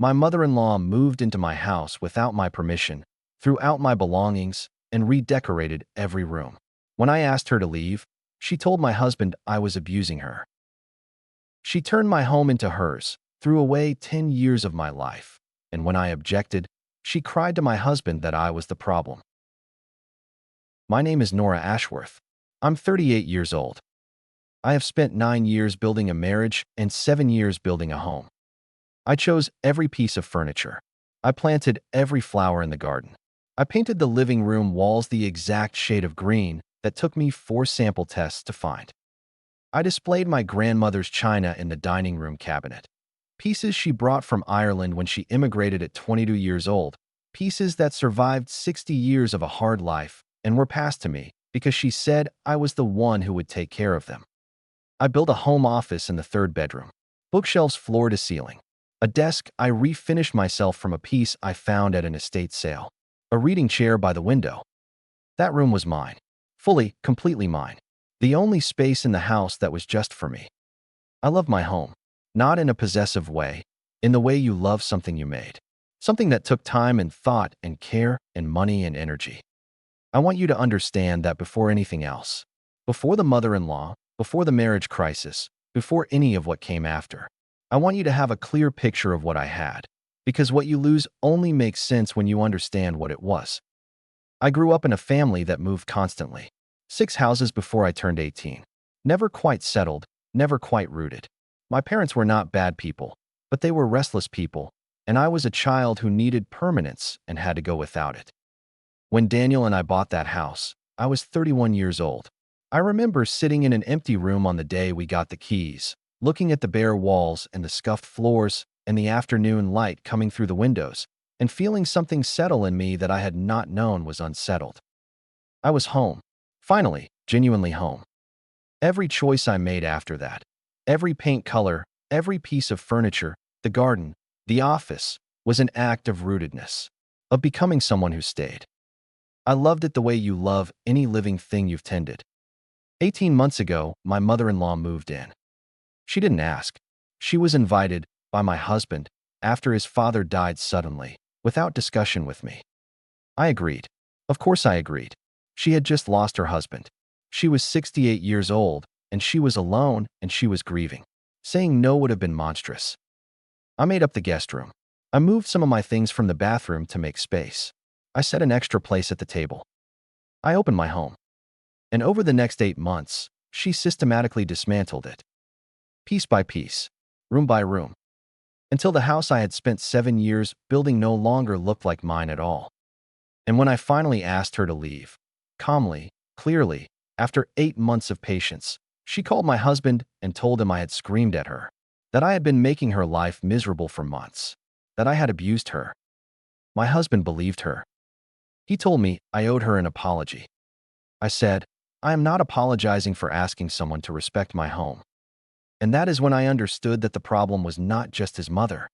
My mother-in-law moved into my house without my permission, threw out my belongings, and redecorated every room. When I asked her to leave, she told my husband I was abusing her. She turned my home into hers, threw away 10 years of my life, and when I objected, she cried to my husband that I was the problem. My name is Nora Ashworth. I'm 38 years old. I have spent 9 years building a marriage and 7 years building a home. I chose every piece of furniture. I planted every flower in the garden. I painted the living room walls the exact shade of green that took me 4 sample tests to find. I displayed my grandmother's china in the dining room cabinet. Pieces she brought from Ireland when she immigrated at 22 years old. Pieces that survived 60 years of a hard life and were passed to me because she said I was the one who would take care of them. I built a home office in the 3rd bedroom. Bookshelves floor to ceiling. A desk I refinished myself from a piece I found at an estate sale. A reading chair by the window. That room was mine. Fully, completely mine. The only space in the house that was just for me. I love my home. Not in a possessive way, in the way you love something you made. Something that took time and thought and care and money and energy. I want you to understand that before anything else, before the mother-in-law, before the marriage crisis, before any of what came after, I want you to have a clear picture of what I had, because what you lose only makes sense when you understand what it was. I grew up in a family that moved constantly. 6 houses before I turned 18. Never quite settled, never quite rooted. My parents were not bad people, but they were restless people, and I was a child who needed permanence and had to go without it. When Daniel and I bought that house, I was 31 years old. I remember sitting in an empty room on the day we got the keys, looking at the bare walls and the scuffed floors and the afternoon light coming through the windows, and feeling something settle in me that I had not known was unsettled. I was home. Finally, genuinely home. Every choice I made after that, every paint color, every piece of furniture, the garden, the office, was an act of rootedness, of becoming someone who stayed. I loved it the way you love any living thing you've tended. 18 months ago, my mother-in-law moved in. She didn't ask. She was invited by my husband after his father died suddenly, without discussion with me. I agreed. Of course I agreed. She had just lost her husband. She was 68 years old, and she was alone, and she was grieving. Saying no would have been monstrous. I made up the guest room. I moved some of my things from the bathroom to make space. I set an extra place at the table. I opened my home. And over the next 8 months, she systematically dismantled it. Piece by piece, room by room, until the house I had spent 7 years building no longer looked like mine at all. And when I finally asked her to leave, calmly, clearly, after 8 months of patience, she called my husband and told him I had screamed at her, that I had been making her life miserable for months, that I had abused her. My husband believed her. He told me I owed her an apology. I said, I am not apologizing for asking someone to respect my home. And that is when I understood that the problem was not just his mother.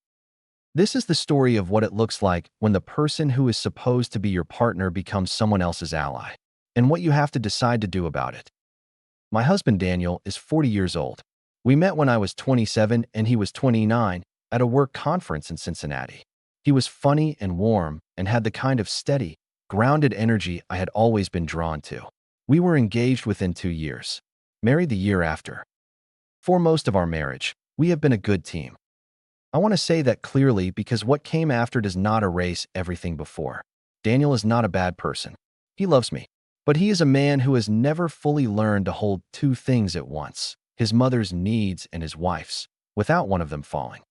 This is the story of what it looks like when the person who is supposed to be your partner becomes someone else's ally, and what you have to decide to do about it. My husband Daniel is 40 years old. We met when I was 27 and he was 29 at a work conference in Cincinnati. He was funny and warm and had the kind of steady, grounded energy I had always been drawn to. We were engaged within 2 years, married the year after. For most of our marriage, we have been a good team. I want to say that clearly because what came after does not erase everything before. Daniel is not a bad person. He loves me. But he is a man who has never fully learned to hold 2 things at once, his mother's needs and his wife's, without one of them falling.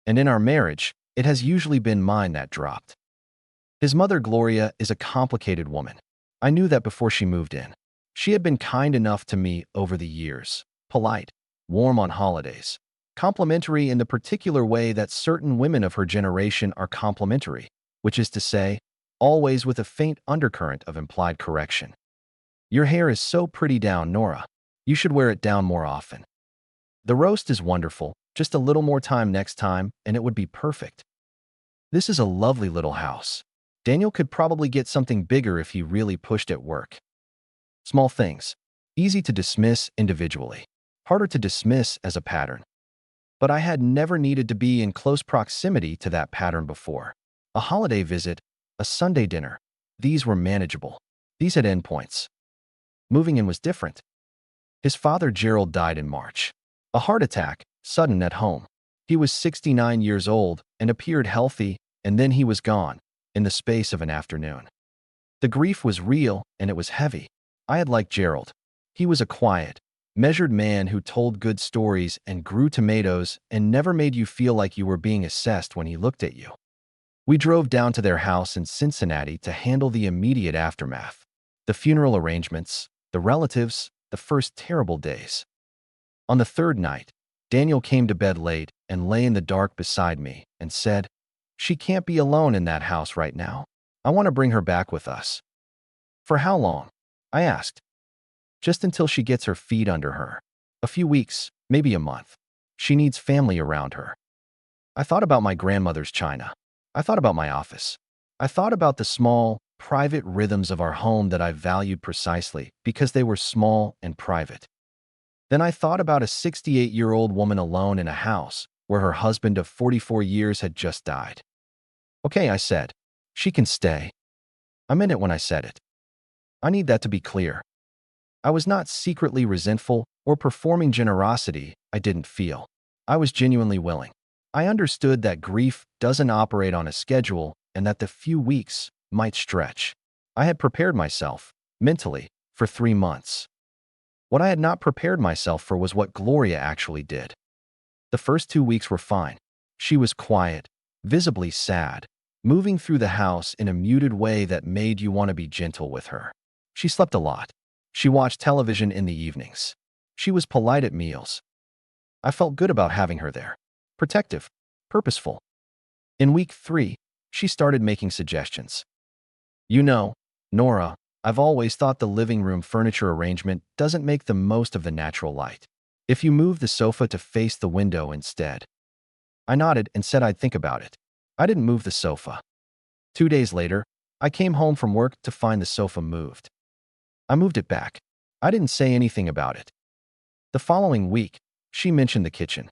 And in our marriage, it has usually been mine that dropped. His mother, Gloria, is a complicated woman. I knew that before she moved in. She had been kind enough to me over the years, polite, warm on holidays, complimentary in the particular way that certain women of her generation are complimentary, which is to say, always with a faint undercurrent of implied correction. Your hair is so pretty down, Nora. You should wear it down more often. The roast is wonderful. Just a little more time next time, and it would be perfect. This is a lovely little house. Daniel could probably get something bigger if he really pushed at work. Small things. Easy to dismiss individually. Harder to dismiss as a pattern. But I had never needed to be in close proximity to that pattern before. A holiday visit, a Sunday dinner, these were manageable. These had endpoints. Moving in was different. His father Gerald died in March. A heart attack, sudden at home. He was 69 years old and appeared healthy, and then he was gone, in the space of an afternoon. The grief was real, and it was heavy. I had liked Gerald. He was a quiet, measured man who told good stories and grew tomatoes and never made you feel like you were being assessed when he looked at you. We drove down to their house in Cincinnati to handle the immediate aftermath. The funeral arrangements, the relatives, the first terrible days. On the third night, Daniel came to bed late and lay in the dark beside me and said, "She can't be alone in that house right now. I want to bring her back with us." "For how long?" I asked. "Just until she gets her feet under her. A few weeks, maybe a month. She needs family around her." I thought about my grandmother's china. I thought about my office. I thought about the small, private rhythms of our home that I valued precisely because they were small and private. Then I thought about a 68-year-old woman alone in a house where her husband of 44 years had just died. "Okay," I said. "She can stay." I meant it when I said it. I need that to be clear. I was not secretly resentful or performing generosity I didn't feel. I was genuinely willing. I understood that grief doesn't operate on a schedule and that the few weeks might stretch. I had prepared myself, mentally, for 3 months. What I had not prepared myself for was what Gloria actually did. The first 2 weeks were fine. She was quiet, visibly sad, moving through the house in a muted way that made you want to be gentle with her. She slept a lot. She watched television in the evenings. She was polite at meals. I felt good about having her there. Protective, purposeful. In week 3, she started making suggestions. "You know, Nora, I've always thought the living room furniture arrangement doesn't make the most of the natural light. If you move the sofa to face the window instead." I nodded and said I'd think about it. I didn't move the sofa. 2 days later, I came home from work to find the sofa moved. I moved it back. I didn't say anything about it. The following week, she mentioned the kitchen.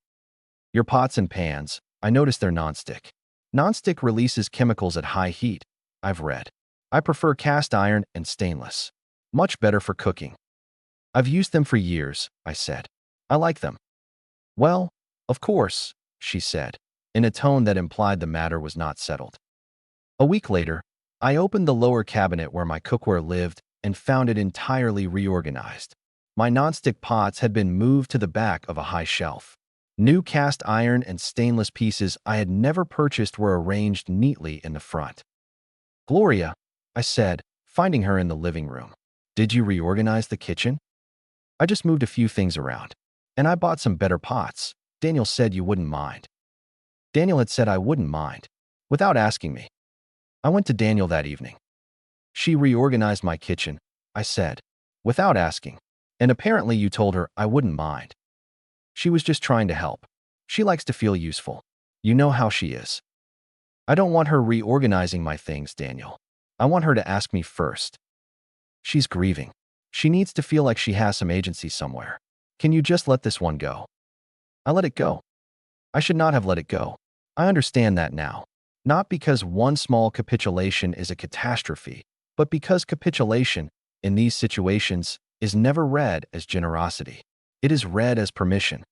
"Your pots and pans, I noticed they're nonstick. Nonstick releases chemicals at high heat, I've read. I prefer cast iron and stainless. Much better for cooking." "I've used them for years," I said. "I like them." "Well, of course," she said, in a tone that implied the matter was not settled. A week later, I opened the lower cabinet where my cookware lived and found it entirely reorganized. My nonstick pots had been moved to the back of a high shelf. New cast iron and stainless pieces I had never purchased were arranged neatly in the front. "Gloria," I said, finding her in the living room, "did you reorganize the kitchen?" "I just moved a few things around. And I bought some better pots. Daniel said you wouldn't mind." Daniel had said I wouldn't mind, without asking me. I went to Daniel that evening. "She reorganized my kitchen," I said, "without asking. And apparently you told her I wouldn't mind." "She was just trying to help. She likes to feel useful. You know how she is." "I don't want her reorganizing my things, Daniel. I want her to ask me first. She's grieving. She needs to feel like she has some agency somewhere. Can you just let this one go?" I let it go. I should not have let it go. I understand that now. Not because one small capitulation is a catastrophe, but because capitulation, in these situations, is never read as generosity. It is read as permission.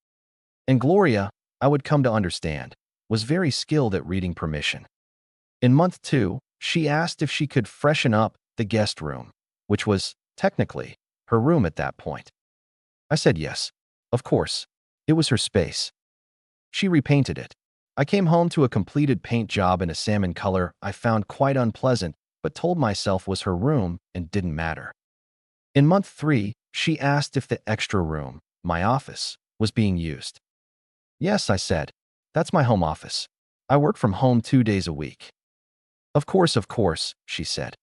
And Gloria, I would come to understand, was very skilled at reading permission. In month 2, she asked if she could freshen up the guest room, which was, technically, her room at that point. I said yes. Of course. It was her space. She repainted it. I came home to a completed paint job in a salmon color I found quite unpleasant, but told myself was her room and didn't matter. In month 3, she asked if the extra room, my office, was being used. "Yes," I said. "That's my home office. I work from home 2 days a week." Of course," she said.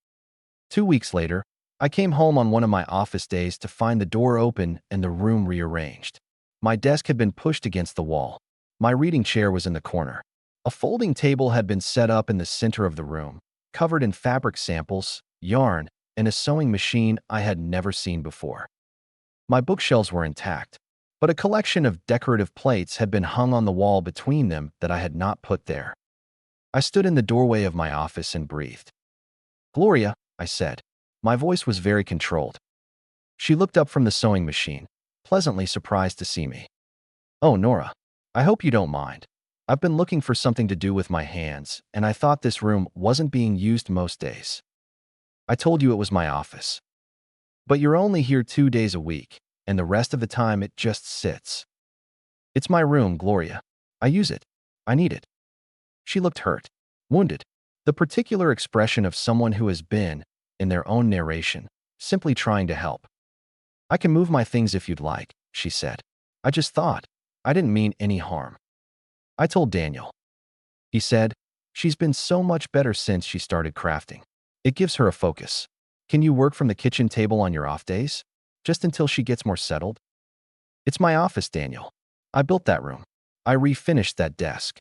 2 weeks later, I came home on one of my office days to find the door open and the room rearranged. My desk had been pushed against the wall. My reading chair was in the corner. A folding table had been set up in the center of the room, covered in fabric samples, yarn, and a sewing machine I had never seen before. My bookshelves were intact. but a collection of decorative plates had been hung on the wall between them that I had not put there. I stood in the doorway of my office and breathed. "Gloria," I said. My voice was very controlled. She looked up from the sewing machine, pleasantly surprised to see me. "Oh, Nora, I hope you don't mind. I've been looking for something to do with my hands, and I thought this room wasn't being used most days. I told you it was my office. But you're only here 2 days a week, and the rest of the time it just sits. It's my room, Gloria. I use it. I need it." She looked hurt, wounded, the particular expression of someone who has been, in their own narration, simply trying to help. "I can move my things if you'd like," she said. "I just thought. I didn't mean any harm." I told Daniel. He said, "She's been so much better since she started crafting. It gives her a focus. Can you work from the kitchen table on your off days? Just until she gets more settled?" "It's my office, Daniel. I built that room. I refinished that desk."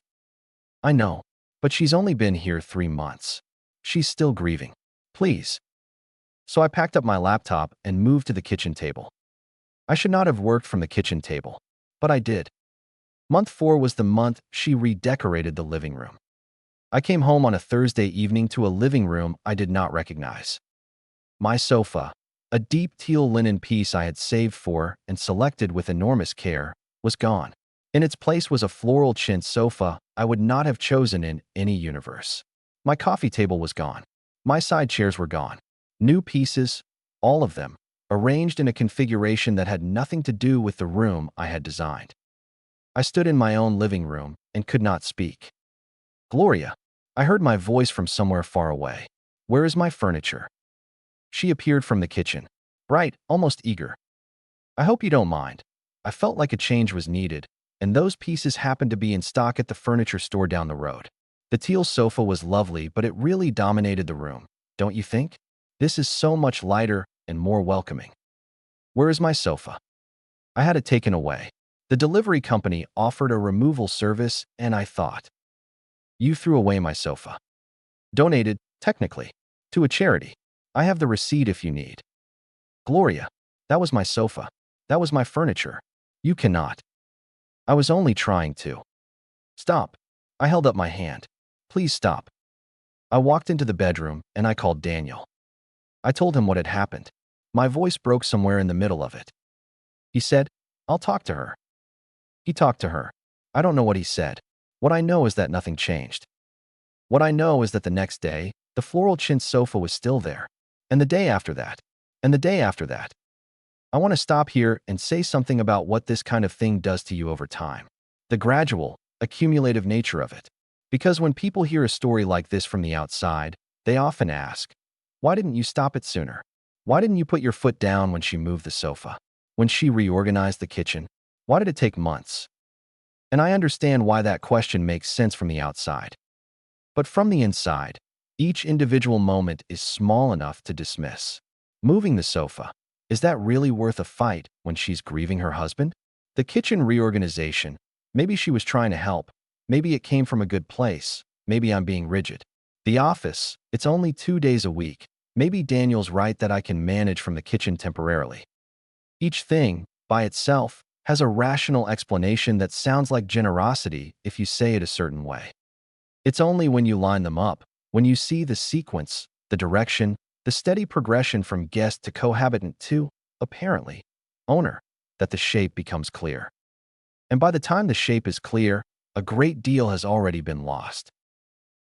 "I know, but she's only been here 3 months. She's still grieving. Please." So I packed up my laptop and moved to the kitchen table. I should not have worked from the kitchen table, but I did. Month 4 was the month she redecorated the living room. I came home on a Thursday evening to a living room I did not recognize. My sofa, a deep teal linen piece I had saved for and selected with enormous care, was gone. In its place was a floral chintz sofa I would not have chosen in any universe. My coffee table was gone. My side chairs were gone. New pieces, all of them, arranged in a configuration that had nothing to do with the room I had designed. I stood in my own living room and could not speak. "Gloria," I heard my voice from somewhere far away. "Where is my furniture?" She appeared from the kitchen, bright, almost eager. "I hope you don't mind. I felt like a change was needed, and those pieces happened to be in stock at the furniture store down the road. The teal sofa was lovely, but it really dominated the room, don't you think? This is so much lighter and more welcoming. Where is my sofa?" I had it taken away. The delivery company offered a removal service, and I thought, "You threw away my sofa." "Donated, technically, to a charity. I have the receipt if you need." "Gloria, that was my sofa. That was my furniture. You cannot." "I was only trying to." "Stop." I held up my hand. "Please stop." I walked into the bedroom and I called Daniel. I told him what had happened. My voice broke somewhere in the middle of it. He said, "I'll talk to her." He talked to her. I don't know what he said. What I know is that nothing changed. What I know is that the next day, the floral chintz sofa was still there. And the day after that. And the day after that. I want to stop here and say something about what this kind of thing does to you over time. The gradual, accumulative nature of it. Because when people hear a story like this from the outside, they often ask, "Why didn't you stop it sooner? Why didn't you put your foot down when she moved the sofa? When she reorganized the kitchen? Why did it take months?" And I understand why that question makes sense from the outside. But from the inside, each individual moment is small enough to dismiss. Moving the sofa, is that really worth a fight when she's grieving her husband? The kitchen reorganization, maybe she was trying to help. Maybe it came from a good place. Maybe I'm being rigid. The office, it's only 2 days a week. Maybe Daniel's right that I can manage from the kitchen temporarily. Each thing, by itself, has a rational explanation that sounds like generosity if you say it a certain way. It's only when you line them up, when you see the sequence, the direction, the steady progression from guest to cohabitant to, apparently, owner, that the shape becomes clear. And by the time the shape is clear, a great deal has already been lost.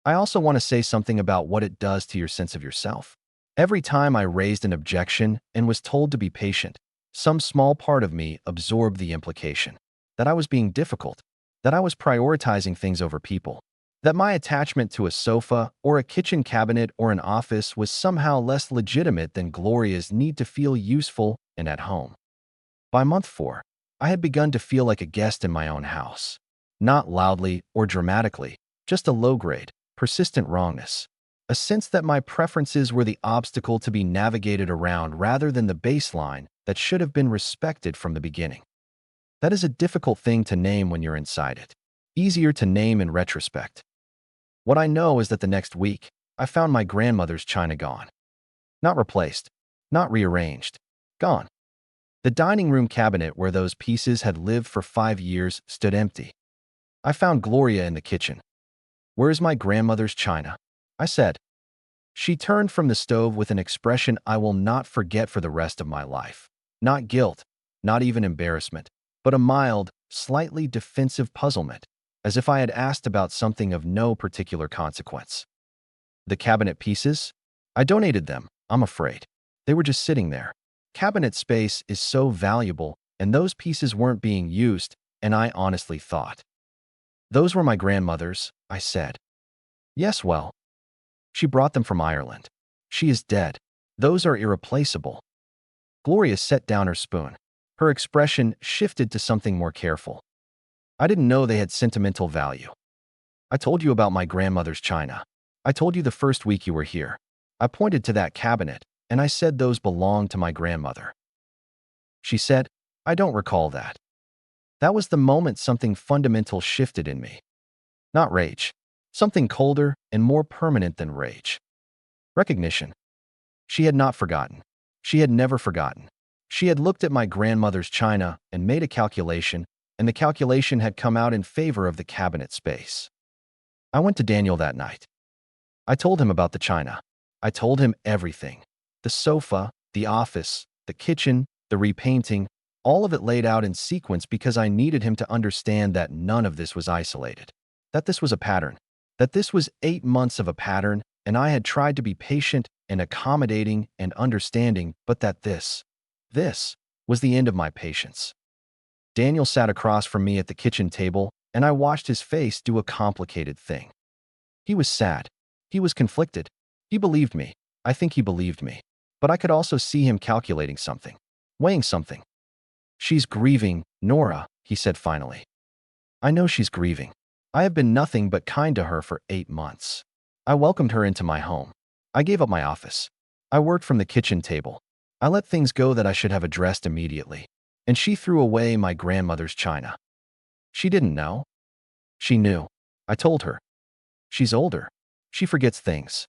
I also want to say something about what it does to your sense of yourself. Every time I raised an objection and was told to be patient, some small part of me absorbed the implication that I was being difficult, that I was prioritizing things over people, that my attachment to a sofa or a kitchen cabinet or an office was somehow less legitimate than Gloria's need to feel useful and at home. By month 4, I had begun to feel like a guest in my own house. Not loudly or dramatically, just a low-grade, persistent wrongness. A sense that my preferences were the obstacle to be navigated around rather than the baseline that should have been respected from the beginning. That is a difficult thing to name when you're inside it. Easier to name in retrospect. What I know is that the next week, I found my grandmother's china gone. Not replaced, not rearranged, gone. The dining room cabinet where those pieces had lived for 5 years stood empty. I found Gloria in the kitchen. "Where is my grandmother's china?" I said. She turned from the stove with an expression I will not forget for the rest of my life. Not guilt, not even embarrassment, but a mild, slightly defensive puzzlement, as if I had asked about something of no particular consequence. "The cabinet pieces? I donated them, I'm afraid. They were just sitting there. Cabinet space is so valuable, and those pieces weren't being used, and I honestly thought." "Those were my grandmother's," I said. "Yes, well, she brought them from Ireland. She is dead. Those are irreplaceable." Gloria set down her spoon. Her expression shifted to something more careful. "I didn't know they had sentimental value. I told you about my grandmother's china. I told you the first week you were here. I pointed to that cabinet, and I said those belonged to my grandmother." She said, "I don't recall that." That was the moment something fundamental shifted in me. Not rage. Something colder and more permanent than rage. Recognition. She had not forgotten. She had never forgotten. She had looked at my grandmother's china and made a calculation, and the calculation had come out in favor of the cabinet space. I went to Daniel that night. I told him about the china. I told him everything. The sofa, the office, the kitchen, the repainting, all of it laid out in sequence because I needed him to understand that none of this was isolated. That this was a pattern. That this was 8 months of a pattern, and I had tried to be patient and accommodating and understanding, but that this was the end of my patience. Daniel sat across from me at the kitchen table, and I watched his face do a complicated thing. He was sad. He was conflicted. He believed me. I think he believed me. But I could also see him calculating something, weighing something. "She's grieving, Nora," he said finally. "I know she's grieving. I have been nothing but kind to her for 8 months. I welcomed her into my home. I gave up my office. I worked from the kitchen table. I let things go that I should have addressed immediately. And she threw away my grandmother's china. She didn't know. She knew. I told her. She's older. She forgets things."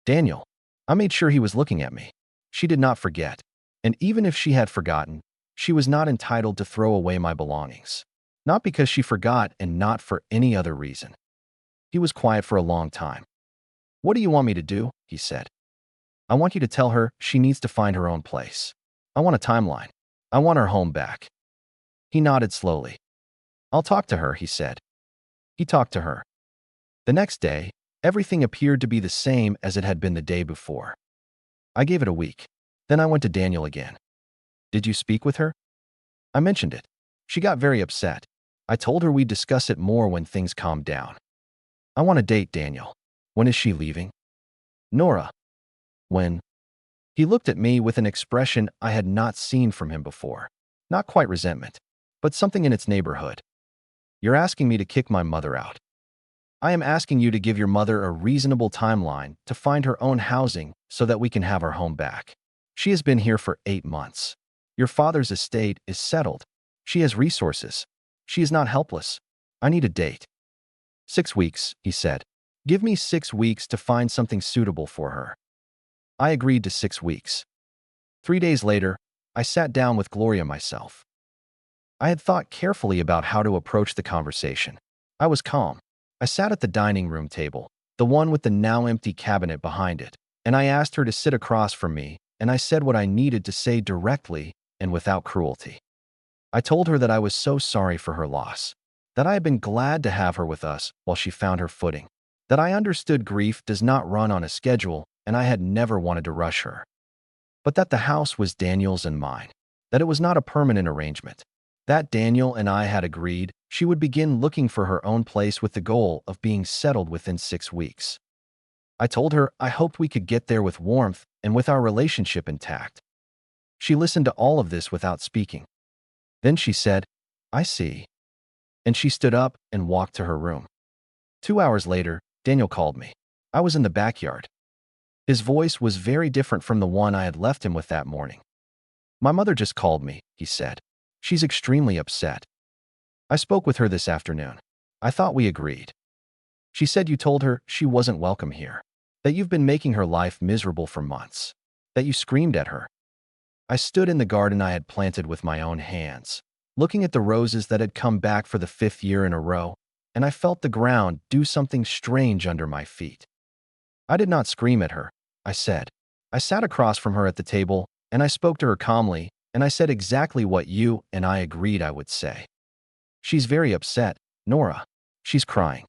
Daniel. I made sure he was looking at me. She did not forget. And even if she had forgotten, she was not entitled to throw away my belongings. Not because she forgot and not for any other reason. He was quiet for a long time. "What do you want me to do?" he said. "I want you to tell her she needs to find her own place. I want a timeline. I want her home back." He nodded slowly. "I'll talk to her," he said. He talked to her. The next day, everything appeared to be the same as it had been the day before. I gave it a week. Then I went to Daniel again. "Did you speak with her?" I mentioned it. She got very upset. I told her we'd discuss it more when things calmed down. "I want to date Daniel. When is she leaving?" "Nora." "When?" He looked at me with an expression I had not seen from him before. Not quite resentment, but something in its neighborhood. "You're asking me to kick my mother out. I am asking you to give your mother a reasonable timeline to find her own housing so that we can have our home back. She has been here for 8 months. Your father's estate is settled. She has resources. She is not helpless. I need a date." 6 weeks, he said. "Give me 6 weeks to find something suitable for her." I agreed to 6 weeks. 3 days later, I sat down with Gloria myself. I had thought carefully about how to approach the conversation. I was calm. I sat at the dining room table, the one with the now empty cabinet behind it, and I asked her to sit across from me, and I said what I needed to say directly and without cruelty. I told her that I was so sorry for her loss, that I had been glad to have her with us while she found her footing, that I understood grief does not run on a schedule and I had never wanted to rush her, but that the house was Daniel's and mine, that it was not a permanent arrangement, that Daniel and I had agreed she would begin looking for her own place with the goal of being settled within 6 weeks. I told her I hoped we could get there with warmth and with our relationship intact. She listened to all of this without speaking. Then she said, "I see." And she stood up and walked to her room. 2 hours later, Daniel called me. I was in the backyard. His voice was very different from the one I had left him with that morning. "My mother just called me," he said. "She's extremely upset. I spoke with her this afternoon. I thought we agreed. She said you told her she wasn't welcome here, that you've been making her life miserable for months, that you screamed at her." I stood in the garden I had planted with my own hands, looking at the roses that had come back for the 5th year in a row, and I felt the ground do something strange under my feet. I did not scream at her, I said. I sat across from her at the table, and I spoke to her calmly, and I said exactly what you and I agreed I would say. She's very upset, Nora. She's crying.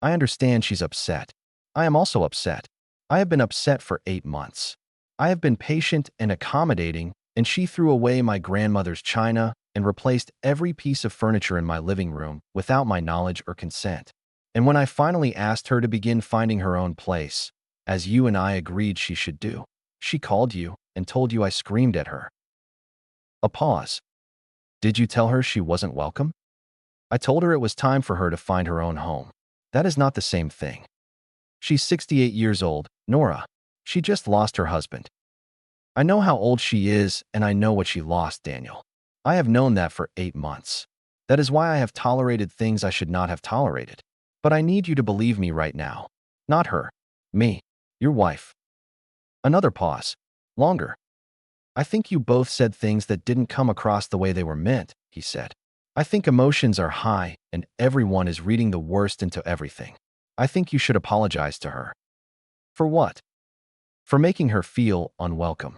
I understand she's upset. I am also upset. I have been upset for 8 months. I have been patient and accommodating, and she threw away my grandmother's china and replaced every piece of furniture in my living room without my knowledge or consent. And when I finally asked her to begin finding her own place, as you and I agreed she should do, she called you and told you I screamed at her. A pause. Did you tell her she wasn't welcome? I told her it was time for her to find her own home. That is not the same thing. She's 68 years old, Nora. She just lost her husband. I know how old she is, and I know what she lost, Daniel. I have known that for 8 months. That is why I have tolerated things I should not have tolerated. But I need you to believe me right now. Not her. Me. Your wife. Another pause. Longer. I think you both said things that didn't come across the way they were meant, he said. I think emotions are high, and everyone is reading the worst into everything. I think you should apologize to her. For what? For making her feel unwelcome.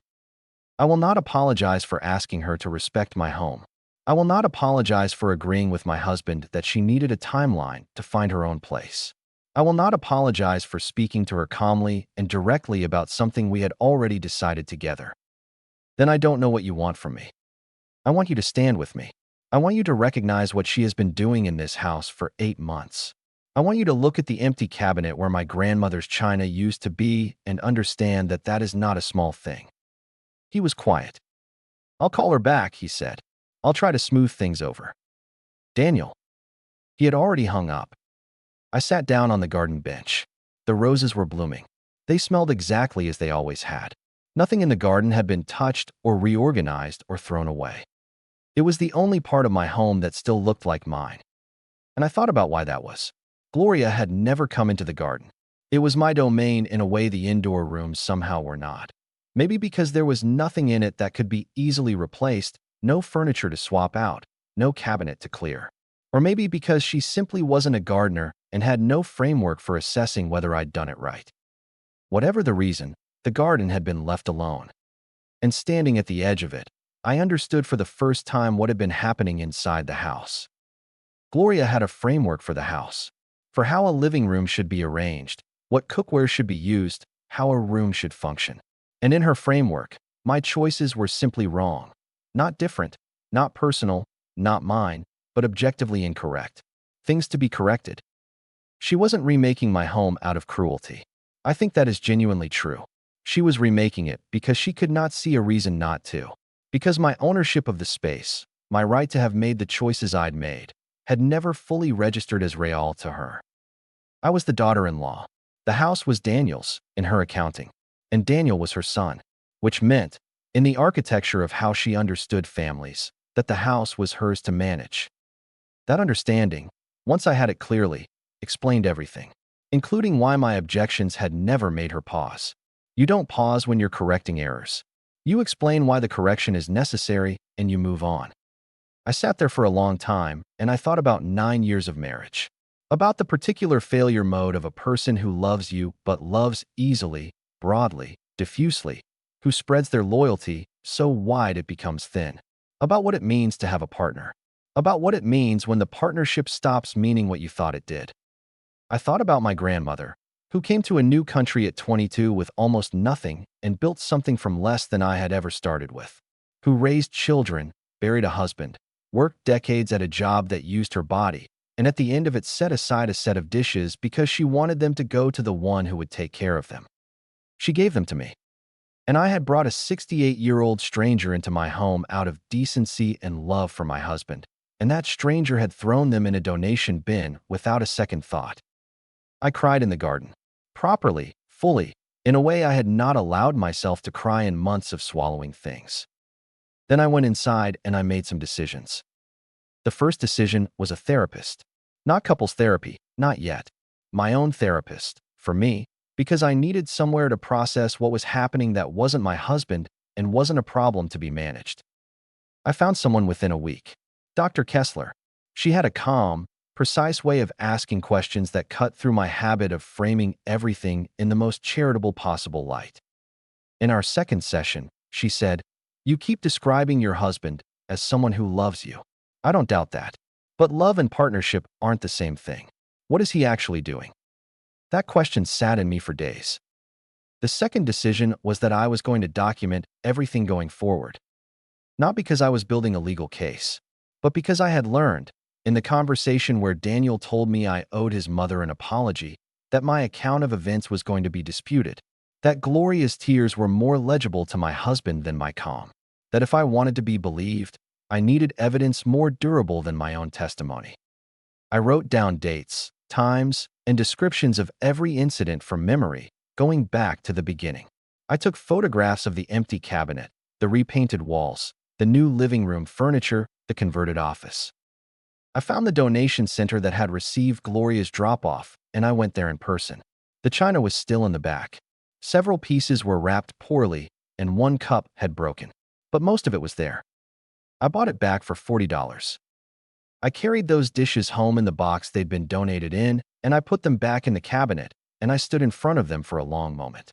I will not apologize for asking her to respect my home. I will not apologize for agreeing with my husband that she needed a timeline to find her own place. I will not apologize for speaking to her calmly and directly about something we had already decided together. Then I don't know what you want from me. I want you to stand with me. I want you to recognize what she has been doing in this house for 8 months. I want you to look at the empty cabinet where my grandmother's china used to be and understand that that is not a small thing. He was quiet. I'll call her back, he said. I'll try to smooth things over. Daniel. He had already hung up. I sat down on the garden bench. The roses were blooming. They smelled exactly as they always had. Nothing in the garden had been touched or reorganized or thrown away. It was the only part of my home that still looked like mine. And I thought about why that was. Gloria had never come into the garden. It was my domain in a way the indoor rooms somehow were not. Maybe because there was nothing in it that could be easily replaced, no furniture to swap out, no cabinet to clear. Or maybe because she simply wasn't a gardener and had no framework for assessing whether I'd done it right. Whatever the reason, the garden had been left alone. And standing at the edge of it, I understood for the first time what had been happening inside the house. Gloria had a framework for the house, for how a living room should be arranged, what cookware should be used, how a room should function. And in her framework, my choices were simply wrong. Not different, not personal, not mine, but objectively incorrect. Things to be corrected. She wasn't remaking my home out of cruelty. I think that is genuinely true. She was remaking it because she could not see a reason not to. Because my ownership of the space, my right to have made the choices I'd made, had never fully registered as real to her. I was the daughter-in-law. The house was Daniel's, in her accounting, and Daniel was her son, which meant, in the architecture of how she understood families, that the house was hers to manage. That understanding, once I had it clearly, explained everything, including why my objections had never made her pause. You don't pause when you're correcting errors. You explain why the correction is necessary, and you move on. I sat there for a long time, and I thought about 9 years of marriage. About the particular failure mode of a person who loves you but loves easily, broadly, diffusely, who spreads their loyalty so wide it becomes thin. About what it means to have a partner. About what it means when the partnership stops meaning what you thought it did. I thought about my grandmother, who came to a new country at 22 with almost nothing and built something from less than I had ever started with. Who raised children, buried a husband, worked decades at a job that used her body, and at the end of it set aside a set of dishes because she wanted them to go to the one who would take care of them. She gave them to me. And I had brought a 68-year-old stranger into my home out of decency and love for my husband, and that stranger had thrown them in a donation bin without a second thought. I cried in the garden. Properly, fully, in a way I had not allowed myself to cry in months of swallowing things. Then I went inside and I made some decisions. The first decision was a therapist. Not couples therapy, not yet. My own therapist, for me, because I needed somewhere to process what was happening that wasn't my husband and wasn't a problem to be managed. I found someone within a week. Dr. Kessler. She had a calm, precise way of asking questions that cut through my habit of framing everything in the most charitable possible light. In our second session, she said, "You keep describing your husband as someone who loves you. I don't doubt that. But love and partnership aren't the same thing. What is he actually doing?" That question sat in me for days. The second decision was that I was going to document everything going forward. Not because I was building a legal case, but because I had learned, in the conversation where Daniel told me I owed his mother an apology, that my account of events was going to be disputed, that Gloria's tears were more legible to my husband than my calm, that if I wanted to be believed, I needed evidence more durable than my own testimony. I wrote down dates, times, and descriptions of every incident from memory, going back to the beginning. I took photographs of the empty cabinet, the repainted walls, the new living room furniture, the converted office. I found the donation center that had received Gloria's drop-off, and I went there in person. The china was still in the back. Several pieces were wrapped poorly, and one cup had broken. But most of it was there. I bought it back for $40. I carried those dishes home in the box they'd been donated in, and I put them back in the cabinet, and I stood in front of them for a long moment.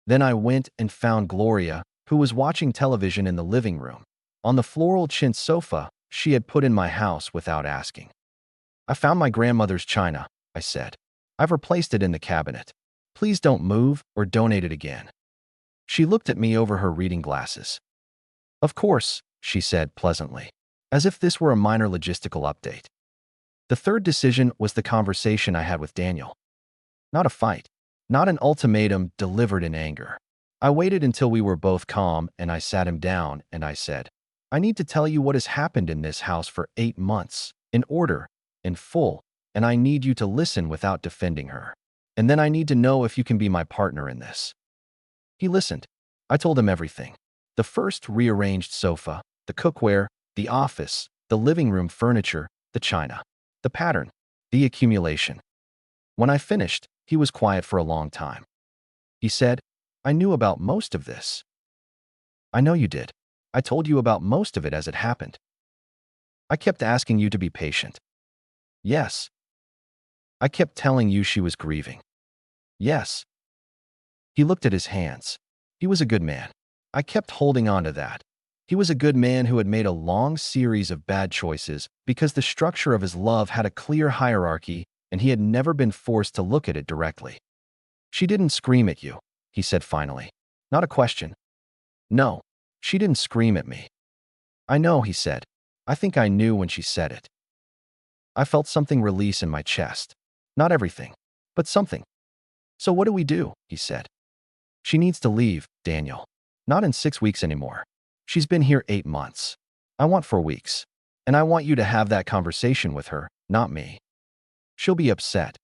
Then I went and found Gloria, who was watching television in the living room, on the floral chintz sofa she had put in my house without asking. "I found my grandmother's china," I said. "I've replaced it in the cabinet. Please don't move or donate it again." She looked at me over her reading glasses. "Of course," she said pleasantly, as if this were a minor logistical update. The third decision was the conversation I had with Daniel. Not a fight, not an ultimatum delivered in anger. I waited until we were both calm, and I sat him down and I said, "I need to tell you what has happened in this house for 8 months, in order, in full, and I need you to listen without defending her. And then I need to know if you can be my partner in this." He listened. I told him everything. The first rearranged sofa, the cookware, the office, the living room furniture, the china, the pattern, the accumulation. When I finished, he was quiet for a long time. He said, "I knew about most of this." "I know you did. I told you about most of it as it happened." "I kept asking you to be patient." "Yes." "I kept telling you she was grieving." "Yes." He looked at his hands. He was a good man. I kept holding on to that. He was a good man who had made a long series of bad choices because the structure of his love had a clear hierarchy and he had never been forced to look at it directly. "She didn't scream at you," he said finally. "Not a question." "No, she didn't scream at me." "I know," he said. "I think I knew when she said it." I felt something release in my chest. Not everything, but something. "So what do we do?" he said. "She needs to leave, Daniel. Not in 6 weeks anymore. She's been here 8 months. I want 4 weeks. And I want you to have that conversation with her, not me. She'll be upset.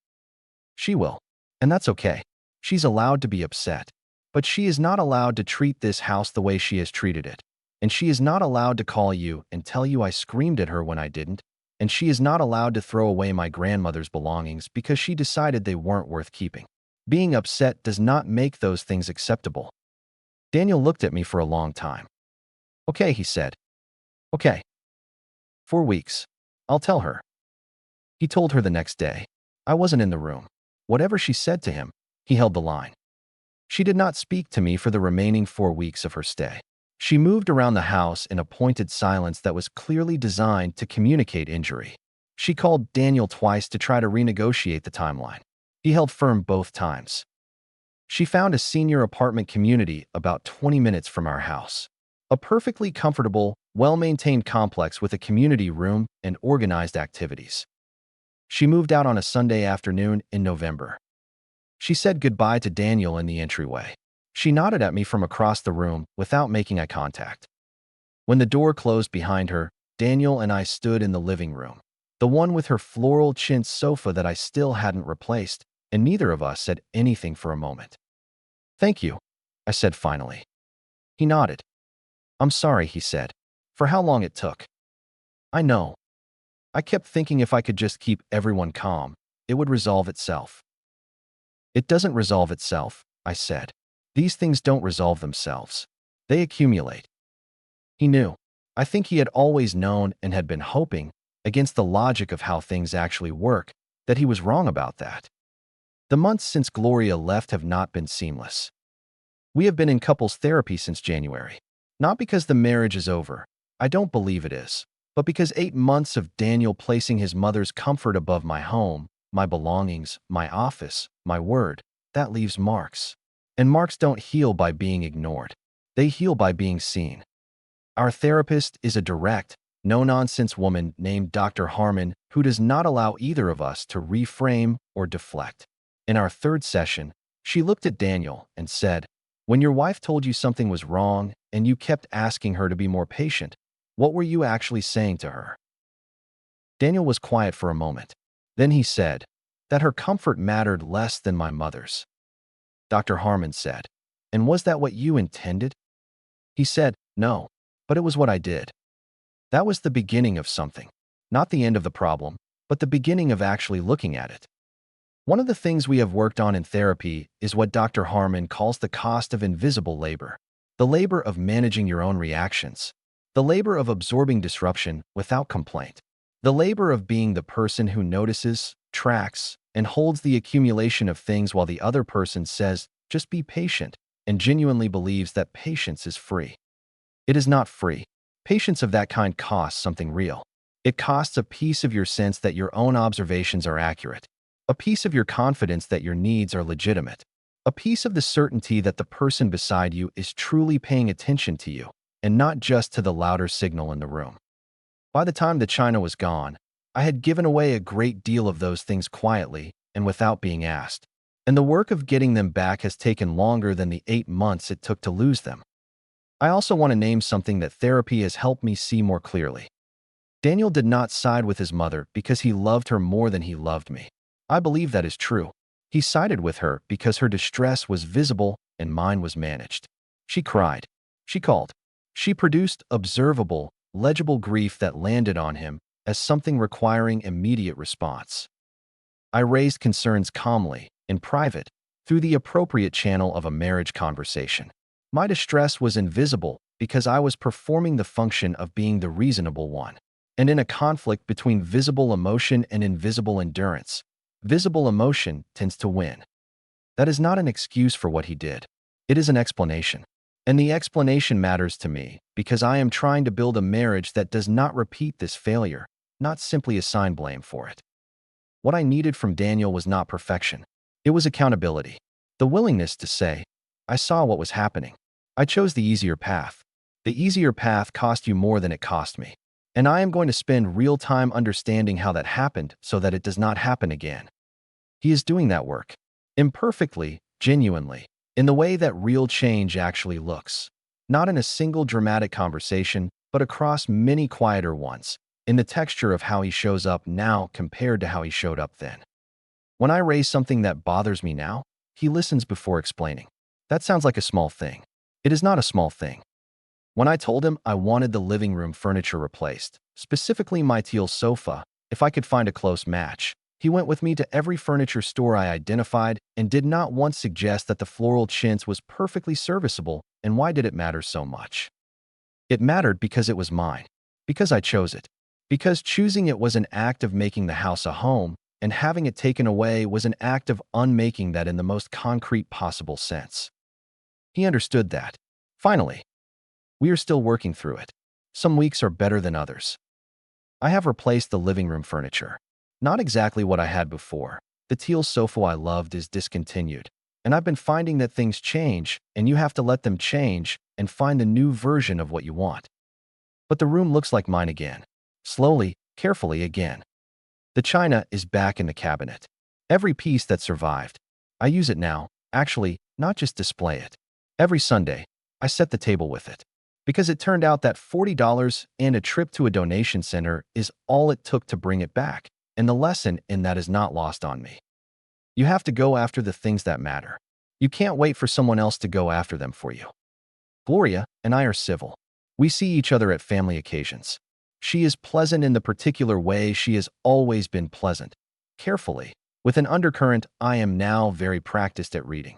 She will. And that's okay. She's allowed to be upset. But she is not allowed to treat this house the way she has treated it. And she is not allowed to call you and tell you I screamed at her when I didn't. And she is not allowed to throw away my grandmother's belongings because she decided they weren't worth keeping. Being upset does not make those things acceptable." Daniel looked at me for a long time. "Okay," he said. "Okay. 4 weeks. I'll tell her." He told her the next day. I wasn't in the room. Whatever she said to him, he held the line. She did not speak to me for the remaining 4 weeks of her stay. She moved around the house in a pointed silence that was clearly designed to communicate injury. She called Daniel twice to try to renegotiate the timeline. He held firm both times. She found a senior apartment community about 20 minutes from our house. A perfectly comfortable, well-maintained complex with a community room and organized activities. She moved out on a Sunday afternoon in November. She said goodbye to Daniel in the entryway. She nodded at me from across the room without making eye contact. When the door closed behind her, Daniel and I stood in the living room, the one with her floral chintz sofa that I still hadn't replaced, and neither of us said anything for a moment. "Thank you," I said finally. He nodded. "I'm sorry," he said, "for how long it took." "I know. I kept thinking if I could just keep everyone calm, it would resolve itself." "It doesn't resolve itself," I said. "These things don't resolve themselves. They accumulate. He knew. I think he had always known and had been hoping, against the logic of how things actually work, that he was wrong about that. The months since Gloria left have not been seamless. We have been in couples therapy since January. Not because the marriage is over. I don't believe it is. But because 8 months of Daniel placing his mother's comfort above my home, my belongings, my office, my word, that leaves marks. And marks don't heal by being ignored. They heal by being seen. Our therapist is a direct, no-nonsense woman named Dr. Harmon who does not allow either of us to reframe or deflect. In our third session, she looked at Daniel and said, "When your wife told you something was wrong and you kept asking her to be more patient, what were you actually saying to her?" Daniel was quiet for a moment. Then he said, "That her comfort mattered less than my mother's." Dr. Harmon said, "And was that what you intended?" He said, "No, but it was what I did." That was the beginning of something. Not the end of the problem, but the beginning of actually looking at it. One of the things we have worked on in therapy is what Dr. Harmon calls the cost of invisible labor. The labor of managing your own reactions. The labor of absorbing disruption without complaint. The labor of being the person who notices, tracks, and holds the accumulation of things while the other person says, "Just be patient," and genuinely believes that patience is free. It is not free. Patience of that kind costs something real. It costs a piece of your sense that your own observations are accurate, a piece of your confidence that your needs are legitimate, a piece of the certainty that the person beside you is truly paying attention to you, and not just to the louder signal in the room. By the time the china was gone, I had given away a great deal of those things quietly and without being asked, and the work of getting them back has taken longer than the 8 months it took to lose them. I also want to name something that therapy has helped me see more clearly. Daniel did not side with his mother because he loved her more than he loved me. I believe that is true. He sided with her because her distress was visible and mine was managed. She cried. She called. She produced observable, legible grief that landed on him as something requiring immediate response. I raised concerns calmly, in private, through the appropriate channel of a marriage conversation. My distress was invisible because I was performing the function of being the reasonable one. And in a conflict between visible emotion and invisible endurance, visible emotion tends to win. That is not an excuse for what he did. It is an explanation. And the explanation matters to me because I am trying to build a marriage that does not repeat this failure, not simply assign blame for it. What I needed from Daniel was not perfection. It was accountability. The willingness to say, "I saw what was happening. I chose the easier path. The easier path cost you more than it cost me. And I am going to spend real time understanding how that happened so that it does not happen again." He is doing that work. Imperfectly, genuinely, in the way that real change actually looks. Not in a single dramatic conversation, but across many quieter ones, in the texture of how he shows up now compared to how he showed up then. When I raise something that bothers me now, he listens before explaining. That sounds like a small thing. It is not a small thing. When I told him I wanted the living room furniture replaced, specifically my teal sofa, if I could find a close match, he went with me to every furniture store I identified and did not once suggest that the floral chintz was perfectly serviceable, and why did it matter so much? It mattered because it was mine. Because I chose it. Because choosing it was an act of making the house a home, and having it taken away was an act of unmaking that in the most concrete possible sense. He understood that. Finally. We are still working through it. Some weeks are better than others. I have replaced the living room furniture. Not exactly what I had before. The teal sofa I loved is discontinued. And I've been finding that things change, and you have to let them change and find the new version of what you want. But the room looks like mine again. Slowly, carefully again. The china is back in the cabinet. Every piece that survived. I use it now, actually, not just display it. Every Sunday, I set the table with it. Because it turned out that $40 and a trip to a donation center is all it took to bring it back, and the lesson in that is not lost on me. You have to go after the things that matter. You can't wait for someone else to go after them for you. Gloria and I are civil. We see each other at family occasions. She is pleasant in the particular way she has always been pleasant. Carefully, with an undercurrent I am now very practiced at reading.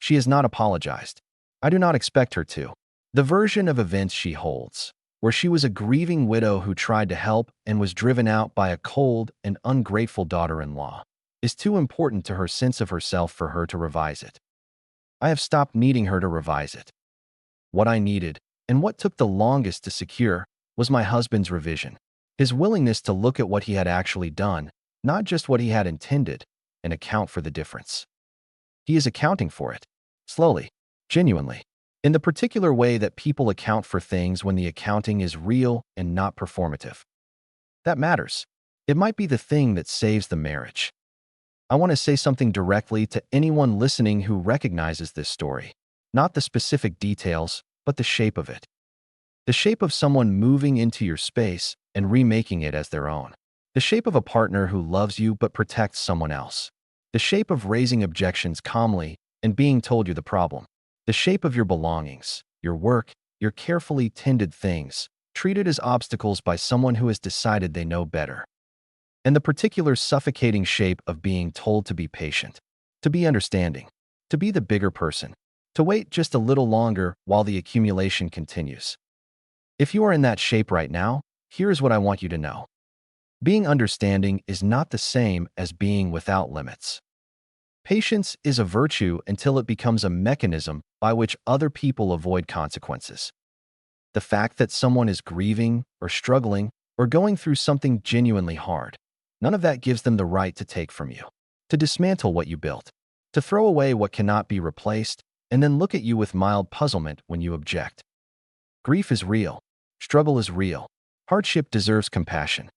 She has not apologized. I do not expect her to. The version of events she holds, where she was a grieving widow who tried to help and was driven out by a cold and ungrateful daughter-in-law, is too important to her sense of herself for her to revise it. I have stopped needing her to revise it. What I needed, and what took the longest to secure, was my husband's revision. His willingness to look at what he had actually done, not just what he had intended, and account for the difference. He is accounting for it. Slowly. Genuinely. In the particular way that people account for things when the accounting is real and not performative. That matters. It might be the thing that saves the marriage. I want to say something directly to anyone listening who recognizes this story. Not the specific details, but the shape of it. The shape of someone moving into your space and remaking it as their own. The shape of a partner who loves you but protects someone else. The shape of raising objections calmly and being told you're the problem. The shape of your belongings, your work, your carefully tended things, treated as obstacles by someone who has decided they know better. And the particular suffocating shape of being told to be patient, to be understanding, to be the bigger person, to wait just a little longer while the accumulation continues. If you are in that shape right now, here's what I want you to know. Being understanding is not the same as being without limits. Patience is a virtue until it becomes a mechanism by which other people avoid consequences. The fact that someone is grieving or struggling or going through something genuinely hard, none of that gives them the right to take from you, to dismantle what you built, to throw away what cannot be replaced, and then look at you with mild puzzlement when you object. Grief is real. Struggle is real. Hardship deserves compassion.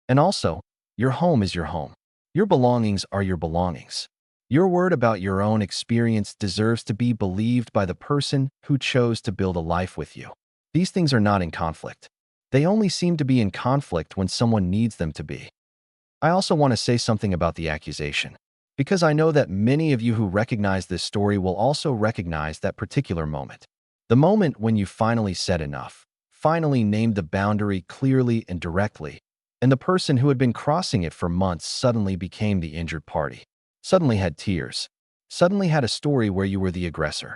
And also, your home is your home. Your belongings are your belongings. Your word about your own experience deserves to be believed by the person who chose to build a life with you. These things are not in conflict. They only seem to be in conflict when someone needs them to be. I also want to say something about the accusation, because I know that many of you who recognize this story will also recognize that particular moment. The moment when you finally said enough, finally named the boundary clearly and directly, and the person who had been crossing it for months suddenly became the injured party. Suddenly had tears, suddenly had a story where you were the aggressor.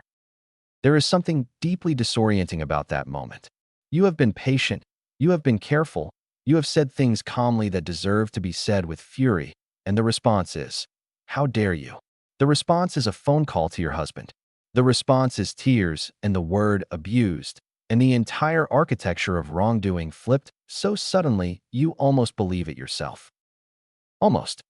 There is something deeply disorienting about that moment. You have been patient, you have been careful, you have said things calmly that deserve to be said with fury, and the response is, "How dare you?" The response is a phone call to your husband. The response is tears and the word abused, and the entire architecture of wrongdoing flipped so suddenly you almost believe it yourself. Almost.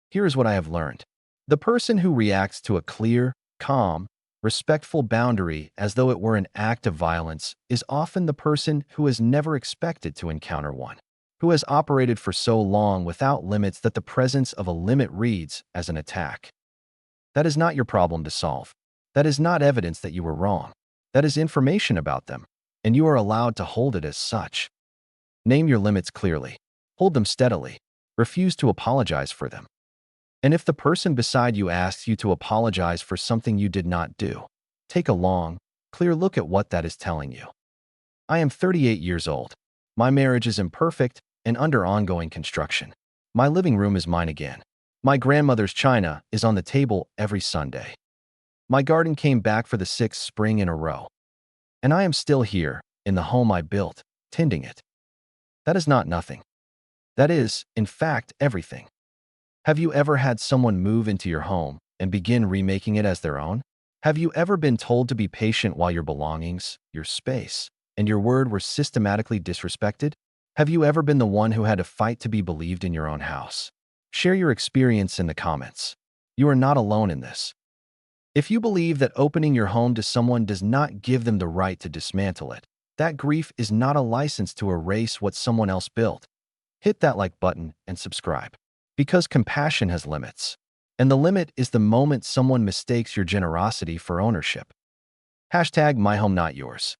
Here is what I have learned. The person who reacts to a clear, calm, respectful boundary as though it were an act of violence is often the person who has never expected to encounter one, who has operated for so long without limits that the presence of a limit reads as an attack. That is not your problem to solve. That is not evidence that you were wrong. That is information about them, and you are allowed to hold it as such. Name your limits clearly. Hold them steadily. Refuse to apologize for them. And if the person beside you asks you to apologize for something you did not do, take a long, clear look at what that is telling you. I am 38 years old. My marriage is imperfect and under ongoing construction. My living room is mine again. My grandmother's china is on the table every Sunday. My garden came back for the 6th spring in a row. And I am still here, in the home I built, tending it. That is not nothing. That is, in fact, everything. Have you ever had someone move into your home and begin remaking it as their own? Have you ever been told to be patient while your belongings, your space, and your word were systematically disrespected? Have you ever been the one who had to fight to be believed in your own house? Share your experience in the comments. You are not alone in this. If you believe that opening your home to someone does not give them the right to dismantle it, that grief is not a license to erase what someone else built. Hit that like button and subscribe. Because compassion has limits. And the limit is the moment someone mistakes your generosity for ownership. #MyHomeNotYours.